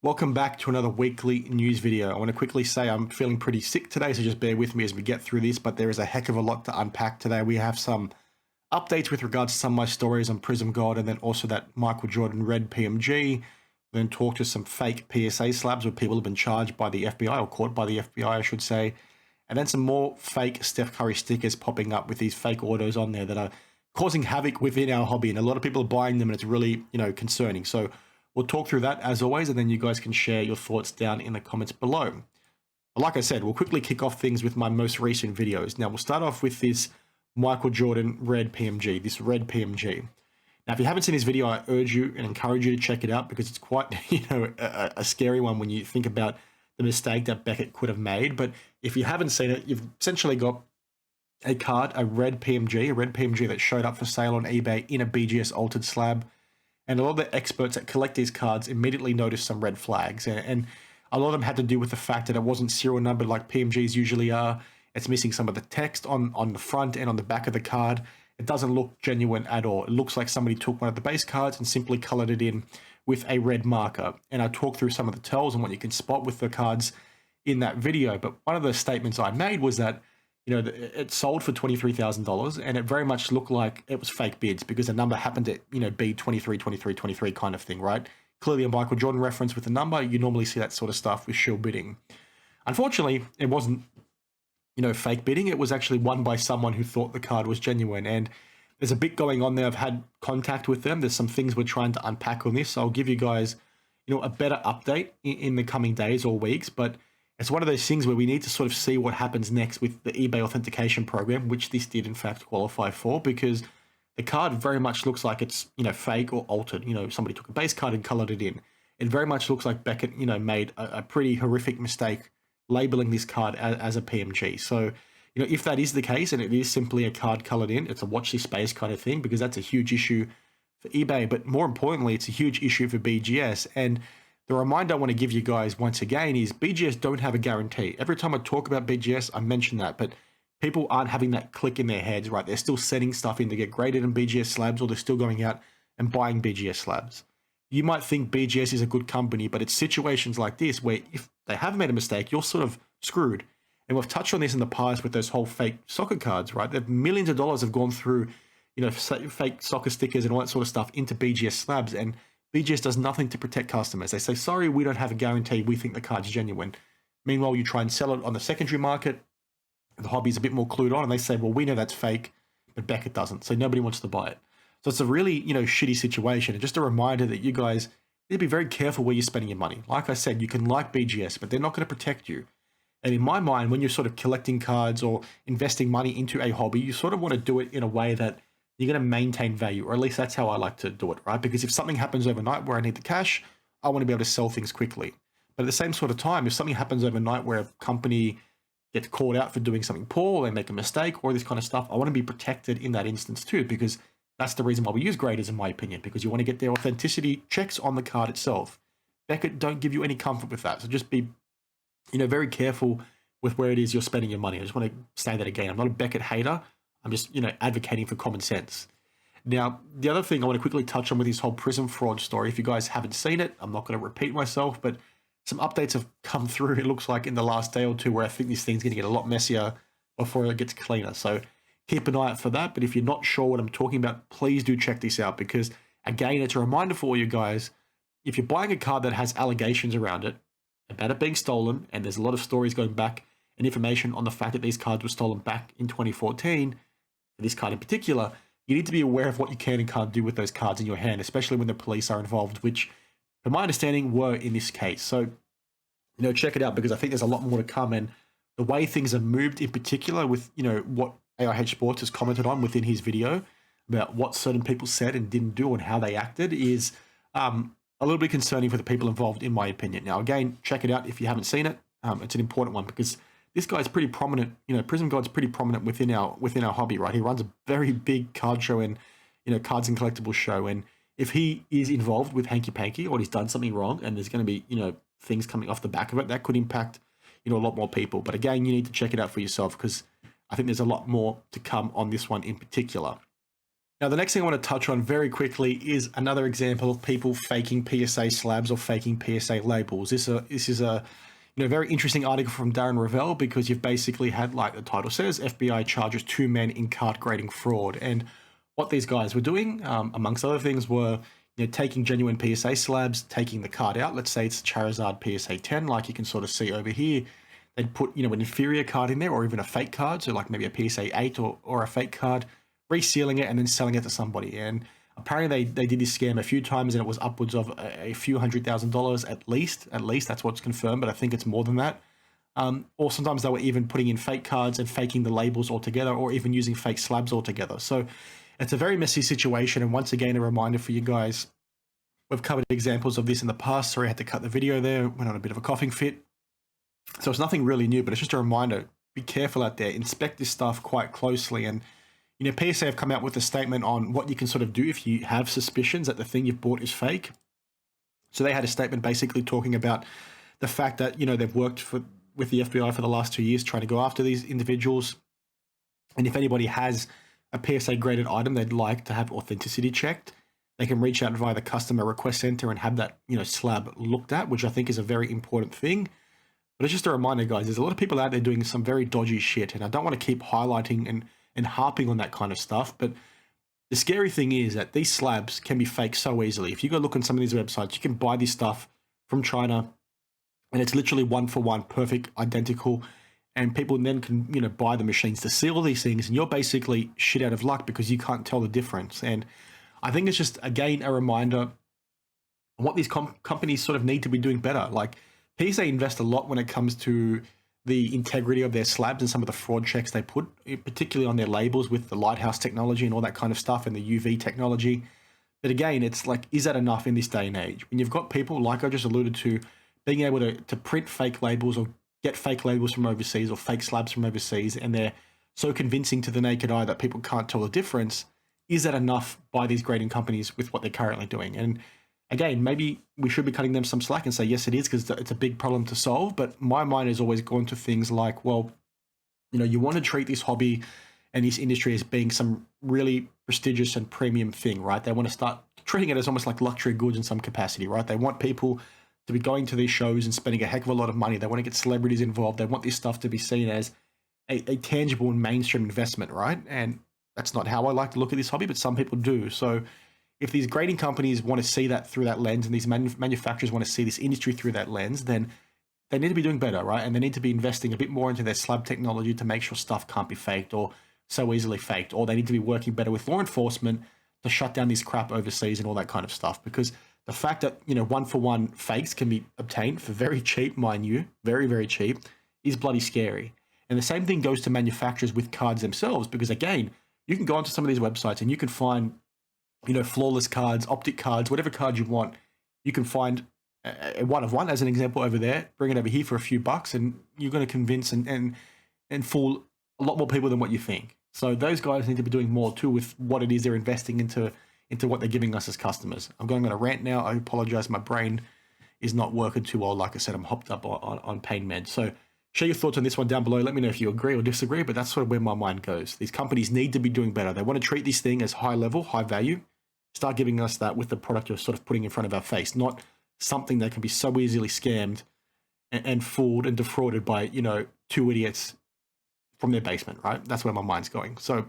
Welcome back to another weekly news video. I want to quickly say I'm feeling pretty sick today, so just bear with me as we get through this, but there is a heck of a lot to unpack today. We have some updates with regards to some of my stories on Prizm Gawd, and then also that Michael Jordan red PMG. We then talk to some fake PSA slabs where people have been charged by the FBI, or caught by the FBI, I should say. And then some more fake Steph Curry stickers popping up with these fake autos on there that are causing havoc within our hobby, and a lot of people are buying them, and it's really, concerning. So we'll talk through that as always, and then you guys can share your thoughts down in the comments below. But like I said, we'll quickly kick off things with my most recent videos. Now, we'll start off with this Michael Jordan red PMG, this red PMG. Now, if you haven't seen this video, I urge you and encourage you to check it out because it's quite, a scary one when you think about the mistake that Beckett could have made. But if you haven't seen it, you've essentially got a card, a red PMG that showed up for sale on eBay in a BGS altered slab. And a lot of the experts that collect these cards immediately noticed some red flags. And a lot of them had to do with the fact that it wasn't serial numbered like PMGs usually are. It's missing some of the text on the front and on the back of the card. It doesn't look genuine at all. It looks like somebody took one of the base cards and simply colored it in with a red marker. And I talked through some of the tells and what you can spot with the cards in that video. But one of the statements I made was that it sold for $23,000, and it very much looked like it was fake bids because the number happened to, be 23, 23, 23 kind of thing, right? Clearly a Michael Jordan reference with the number. You normally see that sort of stuff with shield bidding. Unfortunately, it wasn't, fake bidding. It was actually won by someone who thought the card was genuine, and there's a bit going on there. I've had contact with them. There's some things we're trying to unpack on this. So I'll give you guys, a better update in the coming days or weeks, but it's one of those things where we need to sort of see what happens next with the eBay authentication program, which this did in fact qualify for, because the card very much looks like it's, fake or altered. Somebody took a base card and colored it in. It very much looks like Beckett, made a pretty horrific mistake labeling this card as a PMG. So, if that is the case and it is simply a card colored in, it's a watch this space kind of thing, because that's a huge issue for eBay. But more importantly, it's a huge issue for BGS. And the reminder I want to give you guys once again is BGS don't have a guarantee. Every time I talk about BGS, I mention that, but people aren't having that click in their heads, right? They're still setting stuff in to get graded in BGS slabs, or they're still going out and buying BGS slabs. You might think BGS is a good company, but it's situations like this where if they have made a mistake, you're sort of screwed. And we've touched on this in the past with those whole fake soccer cards, right? That millions of dollars have gone through, fake soccer stickers and all that sort of stuff into BGS slabs, and BGS does nothing to protect customers. They say, sorry, we don't have a guarantee. We think the card's genuine. Meanwhile, you try and sell it on the secondary market. The hobby's a bit more clued on, and they say, well, we know that's fake, but Beckett doesn't. So nobody wants to buy it. So it's a really, shitty situation. And just a reminder that you guys need to be very careful where you're spending your money. Like I said, you can like BGS, but they're not going to protect you. And in my mind, when you're sort of collecting cards or investing money into a hobby, you sort of want to do it in a way that you're going to maintain value, or at least that's how I like to do it, right? Because if something happens overnight where I need the cash, I want to be able to sell things quickly. But at the same sort of time, if something happens overnight where a company gets called out for doing something poor, they make a mistake, or this kind of stuff, I want to be protected in that instance too, because that's the reason why we use graders, in my opinion, because you want to get their authenticity checks on the card itself. Beckett don't give you any comfort with that. So just be, very careful with where it is you're spending your money. I just want to say that again. I'm not a Beckett hater. I'm just, advocating for common sense. Now, the other thing I want to quickly touch on with this whole Prizm fraud story, if you guys haven't seen it, I'm not going to repeat myself, but some updates have come through, it looks like, in the last day or two, where I think this thing's going to get a lot messier before it gets cleaner. So keep an eye out for that. But if you're not sure what I'm talking about, please do check this out, because, again, it's a reminder for all you guys, if you're buying a card that has allegations around it about it being stolen, and there's a lot of stories going back and information on the fact that these cards were stolen back in 2014, this card in particular, you need to be aware of what you can and can't do with those cards in your hand, especially when the police are involved, which, from my understanding, were in this case. So, check it out, because I think there's a lot more to come. And the way things are moved in particular with, what AIH Sports has commented on within his video about what certain people said and didn't do and how they acted is a little bit concerning for the people involved, in my opinion. Now, again, check it out if you haven't seen it. It's an important one, because this guy's pretty prominent, Prizm Gawd's pretty prominent within our hobby, right? He runs a very big card show and, cards and collectibles show. And if he is involved with Hanky Panky, or he's done something wrong, and there's going to be, things coming off the back of it, that could impact, a lot more people. But again, you need to check it out for yourself, because I think there's a lot more to come on this one in particular. Now, the next thing I want to touch on very quickly is another example of people faking PSA slabs or faking PSA labels. This is a very interesting article from Darren Ravel, because you've basically had, like the title says, FBI charges 2 men in card grading fraud. And what these guys were doing, amongst other things, were taking genuine PSA slabs, taking the card out. Let's say it's Charizard PSA 10, like you can sort of see over here. They'd put an inferior card in there, or even a fake card, so like maybe a PSA 8 or a fake card, resealing it and then selling it to somebody. And apparently they did this scam a few times, and it was upwards of a few $100,000 at least. At least that's what's confirmed, but I think it's more than that. Or sometimes they were even putting in fake cards and faking the labels altogether, or even using fake slabs altogether. So it's a very messy situation. And once again, a reminder for you guys, we've covered examples of this in the past. Sorry, I had to cut the video there. Went on a bit of a coughing fit. So it's nothing really new, but it's just a reminder. Be careful out there. Inspect this stuff quite closely. And PSA have come out with a statement on what you can sort of do if you have suspicions that the thing you've bought is fake. So they had a statement basically talking about the fact that, they've worked with the FBI for the last 2 years trying to go after these individuals. And if anybody has a PSA graded item they'd like to have authenticity checked, they can reach out via the customer request center and have that, slab looked at, which I think is a very important thing. But it's just a reminder, guys, there's a lot of people out there doing some very dodgy shit, and I don't want to keep highlighting and harping on that kind of stuff. But the scary thing is that these slabs can be faked so easily. If you go look on some of these websites, you can buy this stuff from China, and it's literally one for one, perfect, identical. And people then can, buy the machines to seal these things, and you're basically shit out of luck because you can't tell the difference. And I think it's just, again, a reminder of what these companies sort of need to be doing better. Like, PSA invest a lot when it comes to the integrity of their slabs and some of the fraud checks they put, particularly on their labels with the lighthouse technology and all that kind of stuff, and the UV technology. But again, it's like, is that enough in this day and age? When you've got people, like I just alluded to, being able to print fake labels or get fake labels from overseas or fake slabs from overseas, and they're so convincing to the naked eye that people can't tell the difference, is that enough by these grading companies with what they're currently doing? And again, maybe we should be cutting them some slack and say, yes, it is, because it's a big problem to solve. But my mind has always gone to things like, well, you want to treat this hobby and this industry as being some really prestigious and premium thing, right? They want to start treating it as almost like luxury goods in some capacity, right? They want people to be going to these shows and spending a heck of a lot of money. They want to get celebrities involved. They want this stuff to be seen as a tangible and mainstream investment, right? And that's not how I like to look at this hobby, but some people do. So if these grading companies want to see that through that lens, and these manufacturers want to see this industry through that lens, then they need to be doing better, right? And they need to be investing a bit more into their slab technology to make sure stuff can't be faked or so easily faked, or they need to be working better with law enforcement to shut down this crap overseas and all that kind of stuff. Because the fact that, one-for-one fakes can be obtained for very cheap, mind you, very, very cheap, is bloody scary. And the same thing goes to manufacturers with cards themselves, because again, you can go onto some of these websites and you can find, flawless cards, optic cards, whatever card you want. You can find a one of one, as an example, over there, bring it over here for a few bucks, and you're going to convince and fool a lot more people than what you think. So those guys need to be doing more too with what it is they're investing into what they're giving us as customers. I'm going on a rant now. I apologize. My brain is not working too well. Like I said, I'm hopped up on pain meds. So share your thoughts on this one down below. Let me know if you agree or disagree, but that's sort of where my mind goes. These companies need to be doing better. They want to treat this thing as high level, high value. Start giving us that with the product you're sort of putting in front of our face, not something that can be so easily scammed and fooled and defrauded by, two idiots from their basement, right? That's where my mind's going. So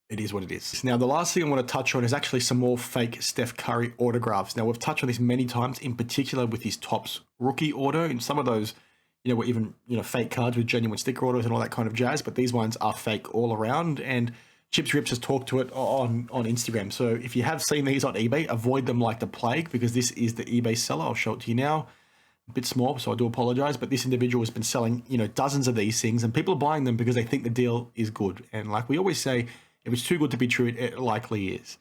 it is what it is. Now, the last thing I want to touch on is actually some more fake Steph Curry autographs. Now, we've touched on this many times, in particular with his Topps rookie auto, and some of those, were even, fake cards with genuine sticker autos and all that kind of jazz, but these ones are fake all around. And Chips Rips has talked to it on Instagram. So if you have seen these on eBay, avoid them like the plague, because this is the eBay seller. I'll show it to you now. A bit small, so I do apologize, but this individual has been selling, dozens of these things, and people are buying them because they think the deal is good. And like we always say, if it's too good to be true, it likely is.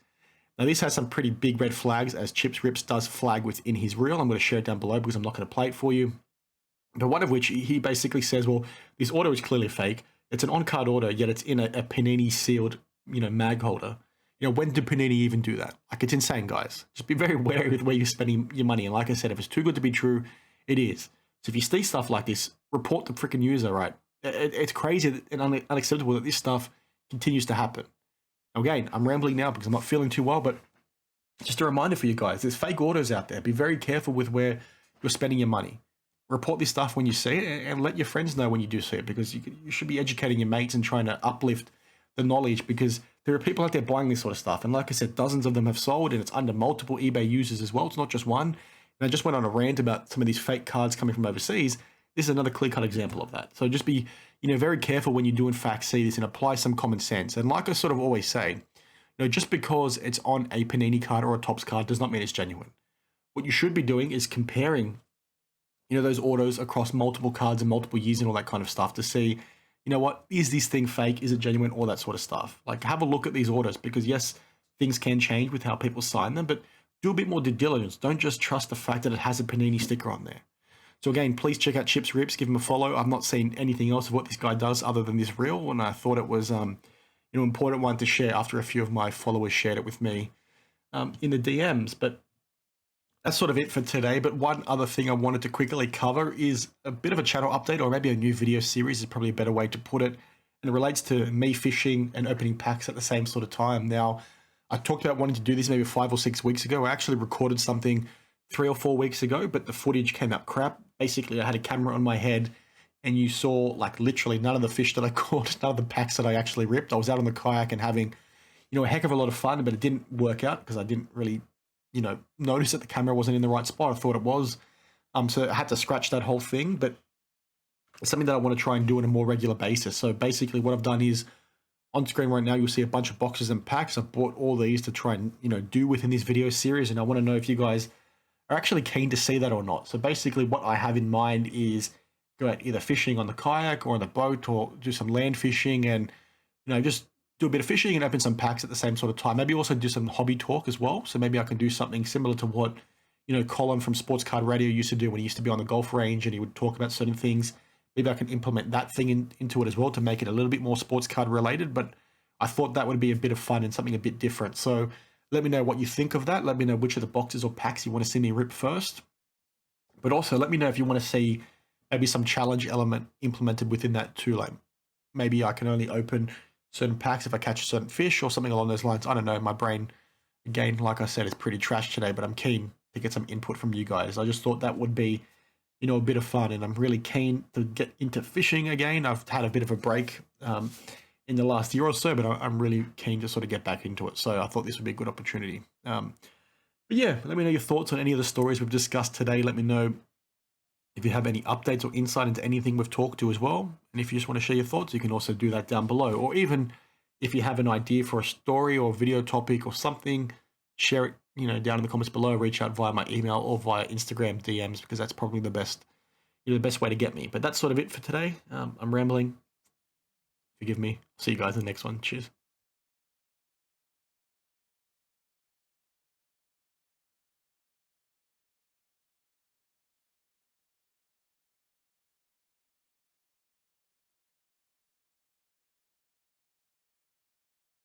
Now, this has some pretty big red flags, as Chips Rips does flag within his reel. I'm going to share it down below because I'm not going to play it for you. But one of which, he basically says, well, this auto is clearly fake. It's an on-card auto, yet it's in a Panini sealed, mag holder. When did Panini even do that? Like, it's insane, guys. Just be very wary with where you're spending your money. And like I said, if it's too good to be true, it is. So if you see stuff like this, report the freaking user, right? It's crazy and unacceptable that this stuff continues to happen. Again, I'm rambling now because I'm not feeling too well, but just a reminder for you guys, there's fake autos out there. Be very careful with where you're spending your money. Report this stuff when you see it and let your friends know when you do see it, because you should be educating your mates and trying to uplift the knowledge, because there are people out there buying this sort of stuff. And like I said, dozens of them have sold, and it's under multiple eBay users as well. It's not just one. And I just went on a rant about some of these fake cards coming from overseas. This is another clear-cut example of that. So just be, very careful when you do in fact see this, and apply some common sense. And like I sort of always say, just because it's on a Panini card or a Topps card does not mean it's genuine. What you should be doing is comparing, those autos across multiple cards and multiple years and all that kind of stuff to see, what, is this thing fake? Is it genuine? All that sort of stuff. Like, have a look at these autos, because yes, things can change with how people sign them, but do a bit more due diligence. Don't just trust the fact that it has a Panini sticker on there. So again, please check out Chips Rips, give him a follow. I've not seen anything else of what this guy does other than this reel, and I thought it was important one to share after a few of my followers shared it with me in the DMs. But that's sort of it for today. But one other thing I wanted to quickly cover is a bit of a channel update, or maybe a new video series is probably a better way to put it. And it relates to me fishing and opening packs at the same sort of time. Now, I talked about wanting to do this maybe 5 or 6 weeks ago. I actually recorded something 3 or 4 weeks ago, but the footage came out crap. Basically, I had a camera on my head, and you saw like literally none of the fish that I caught, none of the packs that I actually ripped. I was out on the kayak and having, a heck of a lot of fun, but it didn't work out because I didn't really, notice that the camera wasn't in the right spot. I thought it was. So I had to scratch that whole thing, but it's something that I want to try and do on a more regular basis. So basically what I've done is, on screen right now, you'll see a bunch of boxes and packs. I've bought all these to try and, do within this video series, and I want to know if you guys are actually keen to see that or not. So basically what I have in mind is go out either fishing on the kayak or on the boat, or do some land fishing and, just do a bit of fishing and open some packs at the same sort of time. Maybe also do some hobby talk as well. So maybe I can do something similar to what, Colin from Sports Card Radio used to do when he used to be on the golf range and he would talk about certain things. Maybe I can implement that thing into it as well to make it a little bit more sports card related. But I thought that would be a bit of fun and something a bit different. So let me know what you think of that. Let me know which of the boxes or packs you want to see me rip first. But also let me know if you want to see maybe some challenge element implemented within that too. Like maybe I can only open certain packs if I catch a certain fish or something along those lines. I don't know. My brain, again, like I said, is pretty trash today, but I'm keen to get some input from you guys. I just thought that would be, a bit of fun, and I'm really keen to get into fishing again. I've had a bit of a break in the last year or so, but I'm really keen to sort of get back into it. So I thought this would be a good opportunity. But yeah, let me know your thoughts on any of the stories we've discussed today. Let me know if you have any updates or insight into anything we've talked to as well. And if you just want to share your thoughts, you can also do that down below. Or even if you have an idea for a story or video topic or something, share it, down in the comments below. Reach out via my email or via Instagram DMs, because that's probably the best, the best way to get me. But that's sort of it for today. I'm rambling. Forgive me. See you guys in the next one. Cheers.